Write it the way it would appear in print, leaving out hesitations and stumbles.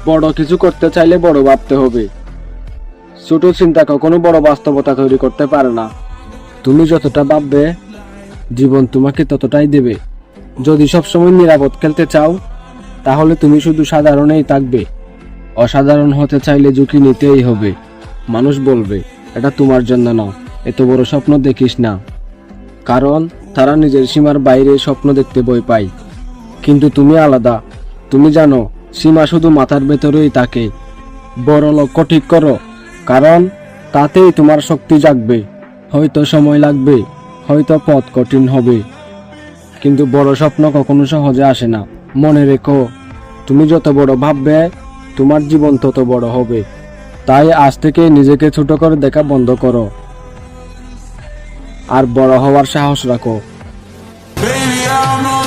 বড় কিছু করতে চাইলে বড় ভাবতে হবে। ছোট চিন্তা কখনো বড় বাস্তবতা তৈরি করতে পারে না। তুমি যতটা ভাববে জীবন তোমাকে ততটাই দেবে। যদি সবসময় নিরাপদ খেলতে চাও তাহলে তুমি শুধু সাধারণেই থাকবে। অসাধারণ হতে চাইলে ঝুঁকি নিতেই হবে। মানুষ বলবে এটা তোমার জন্য না, এত বড় স্বপ্ন দেখিস না, কারণ তারা নিজের সীমার বাইরে স্বপ্ন দেখতে ভয় পায়। কিন্তু তুমি আলাদা। তুমি জানো সীমা শুধু মাথার ভেতরেই থাকে। বড় লক্ষ্য ঠিক করো, কারণ তাতেই তোমার শক্তি জাগবে। হয়তো সময় লাগবে, হয়তো পথ কঠিন হবে, কিন্তু বড় স্বপ্ন কখনো সহজে আসে না। মনে রেখো, তুমি যত বড় ভাববে তোমার জীবন তত বড় হবে। তাই আজ থেকে নিজেকে ছোট করে দেখা বন্ধ করো আর বড় হওয়ার সাহস রাখো। Baby, I don't know